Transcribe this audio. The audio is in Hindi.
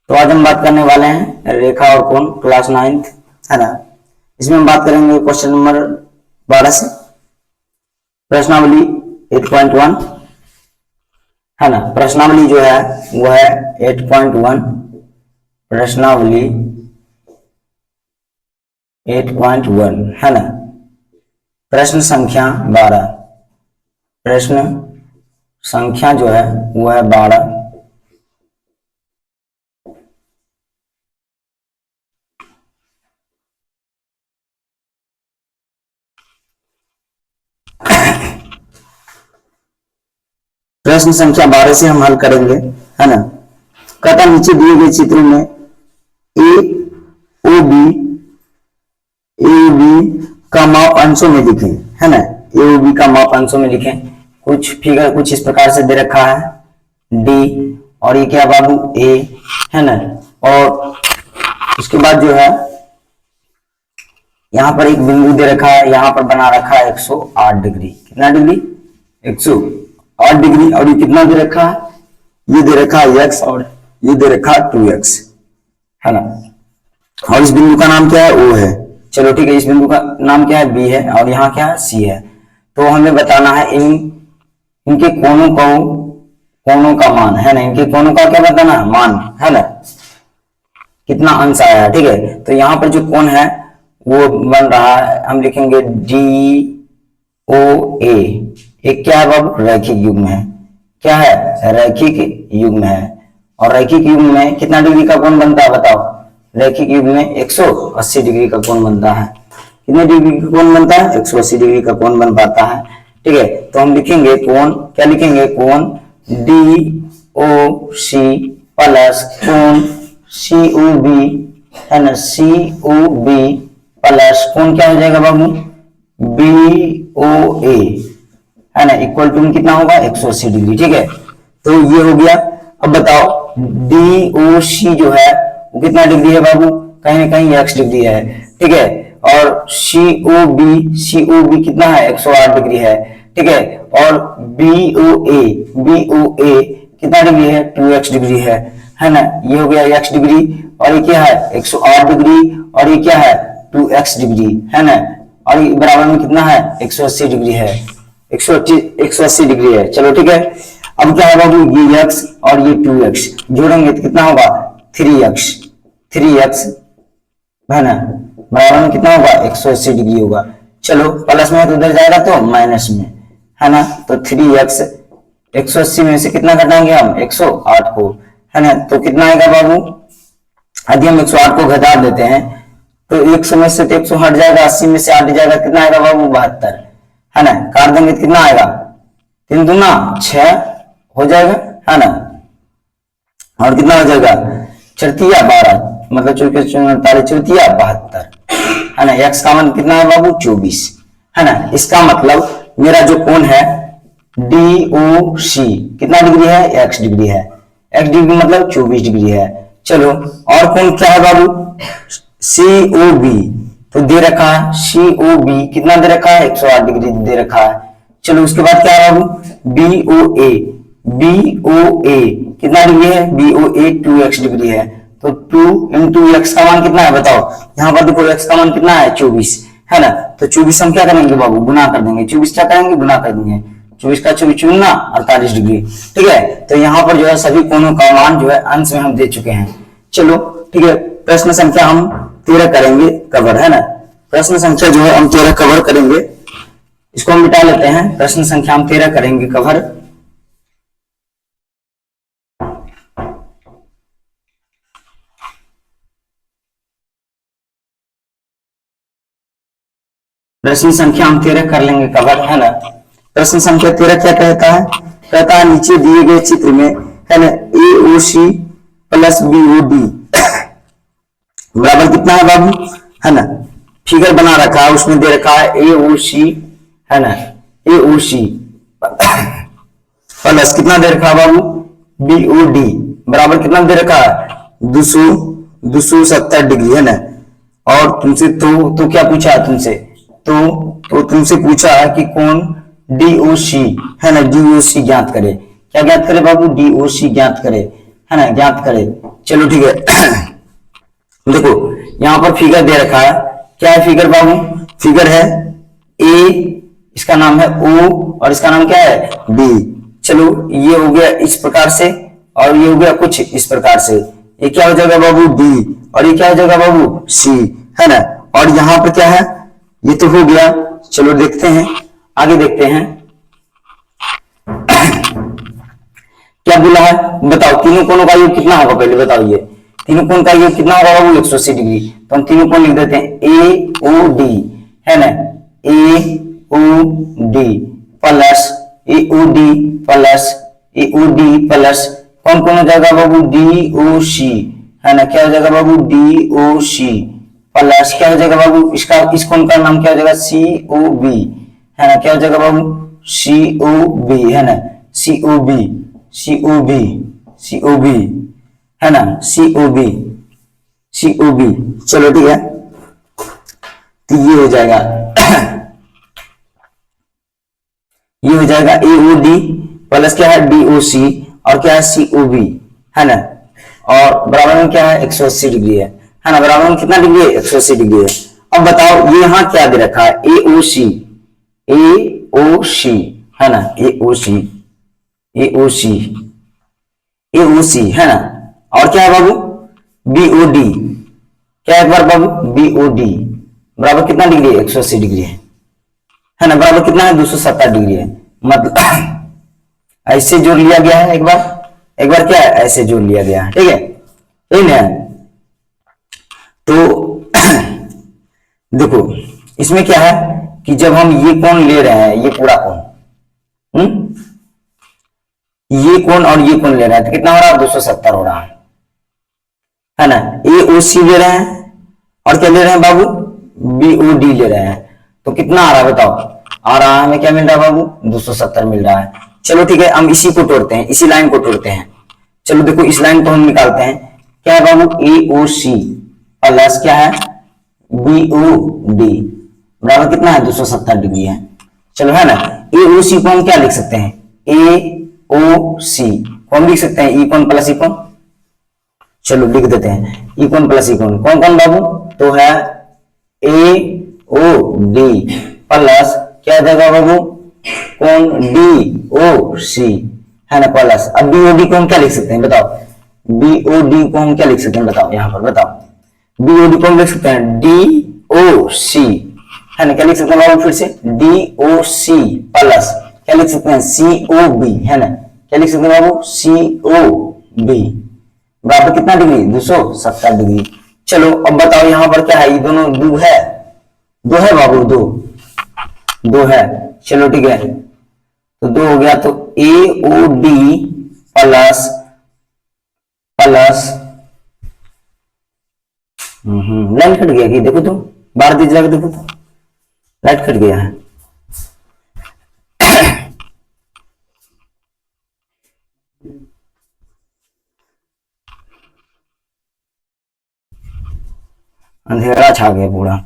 तो आज हम बात करने वाले हैं रेखा और कोण क्लास 9th है ना। इसमें हम बात करेंगे क्वेश्चन नंबर 12 से प्रश्नावली 8.1 है ना। प्रश्नावली जो है वो है 8.1 प्रश्नावली 8.1 है ना। प्रश्न संख्या 12, प्रश्न संख्या जो है वो है 12। प्रश्न संख्या 12 से हम हल करेंगे है ना। कहता नीचे दिए गए चित्र में ए ओ बी का माप अंशों में लिखें है ना। ए ओ बी का माप अंशों में लिखें। कुछ फिगर कुछ इस प्रकार से दे रखा है डी और ये क्या बाबू ए है ना। और उसके बाद जो है यहां पर एक बिंदु दे रखा है, यहां पर बना रखा है 108 डिग्री। कितना डिग्री? 108 डिग्री। और ये कितना दे रखा है? ये दे रखा है x और ये दे रखा है 2x है ना। और इस बिंदु का नाम क्या है? O है। चलो ठीक है, इस बिंदु का नाम क्या है? B है और यहाँ क्या है? C है। तो हमें बताना है इनके कोणों का मान है ना। इनके कोणों का क्या बताना है? मान है ना। कितना अंश आया है। ठीक है, तो यहाँ पर जो कोण है वो बन रहा है, हम लिखेंगे DOA। एक क्या है बाबू? रैखिक युग्म है। क्या है? रैखिक युग्म है। और रैखिक युग्म में कितना डिग्री का कोण बनता है बताओ? रैखिक युग्म में 180 डिग्री का कोण बनता है। कितने डिग्री का कोण बनता है? 180 डिग्री का कोण बन पाता है। ठीक है, तो हम लिखेंगे कोण, क्या लिखेंगे? कोण DOC प्लस कोण COB है ना। COB प्लस कोण क्या हो जाएगा बाबू? BOA है ना। इक्वल टू कितना होगा? 180 डिग्री। ठीक है, तो ये हो गया। अब बताओ DOC जो है वो कितना डिग्री है बाबू? कहीं ना कहीं x डिग्री है। ठीक है, और COB कितना है? 108 डिग्री है। ठीक है, और BOA कितना डिग्री है? 2x डिग्री है ना। ये हो गया x डिग्री और ये क्या है? 108 डिग्री और ये क्या है? 2x डिग्री है ना। और ये बराबर में कितना है? 180 डिग्री है। 180 डिग्री है। चलो ठीक है, अब क्या है बाबू? ये x और ये 2x जोड़ेंगे तो कितना होगा? 3x है ना। बराबर में कितना होगा? 180 डिग्री होगा। चलो प्लस में तो उधर जाएगा तो माइनस में है ना। तो 3x 180 में से कितना घटाएंगे हम? 108 को है ना। तो कितना आएगा बाबू? यदि हम 108 को घटा देते हैं तो 100 में से 100 हट जाएगा, 80 में से 8 जाएगा, कितना आएगा बाबू? 72 है ना। काट देंगे तो कितना आएगा? 3 दूना 6 हो जाएगा है ना। और कितना हो जाएगा? 4 तिया 12 मतलब 44 चौथिया 72 है ना। x का मान कितना है बाबू? 24 है ना। इसका मतलब मेरा जो कोण है DOC कितना डिग्री है? x डिग्री है। x डिग्री मतलब 24 डिग्री है। चलो, और कोण क्या है बाबू? COB तो दे रखा है। COB कितना दे रखा है? 108 डिग्री दे रखा है। चलो उसके बाद क्या है बाबू? BOA कितना डिग्री है? BOA 2x डिग्री है। तो 2 इंटू x का मान कितना है बताओ? यहाँ पर देखो x का मान कितना है? 24 है ना। तो 24 हम क्या करेंगे बाबू? गुना कर देंगे। 24 क्या करेंगे? गुना कर देंगे। 24 का 24 ना 48 डिग्री। ठीक है, तो यहाँ पर जो है सभी कोणों का मान जो है अंश में हम दे चुके हैं। चलो ठीक है, प्रश्न संख्या हम 13 करेंगे कवर है ना। प्रश्न संख्या जो है हम 13 कवर करेंगे। इसको हम मिटा लेते हैं। प्रश्न संख्या हम 13 करेंगे कवर। प्रश्न संख्या हम 13 कर लेंगे कवर है ना। प्रश्न संख्या 13 क्या कहता है? कहता है नीचे दिए गए चित्र में है ना AOC प्लस BOD बराबर कितना है बाबू? है ना। फिगर बना रखा है, उसमें दे रखा है AOC है ना। AOC प्लस कितना दे रखा है बाबू? BOD बराबर कितना दे रखा है? 270 डिग्री है ना। और तुमसे तो क्या पूछा है तुमसे? तो तुमसे पूछा है कि कोण DOC है ना, DOC ज्ञात करे। क्या ज्ञात करे बाबू? DOC ज्ञात करे है ना, ज्ञात करे। चलो ठीक है। देखो यहाँ पर फिगर दे रखा है, क्या है फिगर बाबू? फिगर है ए, इसका नाम है ओ और इसका नाम क्या है बी। चलो ये हो गया इस प्रकार से और ये हो गया कुछ इस प्रकार से। ये क्या हो जाएगा बाबू? बी। और ये क्या हो जाएगा बाबू? सी, है ना। और यहाँ पर क्या है? ये तो हो गया। चलो देखते हैं, आगे देखते हैं क्या बोला है। बताओ तीनों कोणों का योग कितना होगा, पहले बताओ। ये तीनों कोण का योग कितना होगा बाबू? 180 डिग्री। तो हम तीनों कोण लिख देते हैं ए ओ डी, है ना। ए ओ डी प्लस ए ओ डी प्लस ए ओ डी प्लस कौन कौन हो जाएगा बाबू? डी ओ सी, है ना। क्या हो जाएगा बाबू? डी ओ सी प्लस क्या हो जाएगा बाबू? इसका इस कोण का नाम क्या हो जाएगा? सी ओ बी, है ना। क्या हो जाएगा बाबू? सी ओ बी, है ना। सी ओ बी, सी ओ बी, सी ओ बी, है ना। सी ओ बी, सी ओ बी। चलो ठीक है, तो ये हो जाएगा ये हो जाएगा ए ओ डी प्लस क्या है? डी ओ सी और क्या है? सी ओ बी, है ना। और बराबर में क्या है? 180 डिग्री है ना। बराबर में कितना डिग्री है? 180 डिग्री है। अब बताओ ये यहाँ क्या दे रखा है? ए ओ सी, ए ओ सी, है ना। ए ओ सी, ए ओ सी, ए ओ सी, है ना। और क्या है बाबू? बी ओ डी, क्या है एक बार बाबू? बी ओ डी बराबर कितना डिग्री है? 180 डिग्री है ना। बराबर कितना है? 270 डिग्री है। मतलब ऐसे जोड़ लिया गया है एक बार क्या है? ऐसे जोड़ लिया गया है, ठीक है, ठीक है। तो देखो इसमें क्या है कि जब हम ये कोण ले रहे हैं, ये पूरा कोण, ये कोण और ये कोण ले रहे हैं, तो कितना हो रहा है? 270 हो रहा है ना। ए ओ सी ले रहे हैं और क्या ले रहे हैं बाबू? बी ओ डी ले रहे हैं। तो कितना आ रहा है बताओ? आ रहा है हमें क्या मिल रहा है बाबू? 270 मिल रहा है। चलो ठीक है, हम इसी को तोड़ते हैं, इसी लाइन को तोड़ते हैं। चलो देखो इस लाइन को हम निकालते हैं। क्या है बाबू? ए ओ सी प्लस क्या है? बी ओ डी बराबर कितना है? 270 डिग्री है। चलो है ना। ए ओ सी को हम क्या लिख सकते हैं? ए ओ सी को हम लिख सकते हैं ई कोण प्लस ई कोण। चलो लिख देते हैं ई कोण प्लस ई कोण। कौन कौन बाबू? तो है ए ओ डी प्लस क्या हो जाएगा बाबू? कोण डी ओ सी, है ना, प्लस। अब बी ओ डी को हम क्या लिख सकते हैं बताओ? बी ओ डी को हम क्या लिख सकते हैं बताओ? यहां पर बताओ। बी ओ डी को हम लिख सकते हैं डी ओ सी, है ना। क्या लिख सकते हैं बाबू? फिर से डी ओ सी प्लस क्या लिख सकते हैं? सी ओ बी, है ना। क्या लिख सकते हैं बाबू? सी ओ बी बराबर कितना डिग्री? 270 डिग्री। चलो अब बताओ यहाँ पर क्या है? ये दोनों दो है, दो है बाबू, दो है। चलो ठीक है, तो दो हो गया। तो A O D plus plus line cut गया कि देखो तो, बार दीजिए जाकर देखो तो, लाइट कट गया है। अंधेरा छा गया पूरा।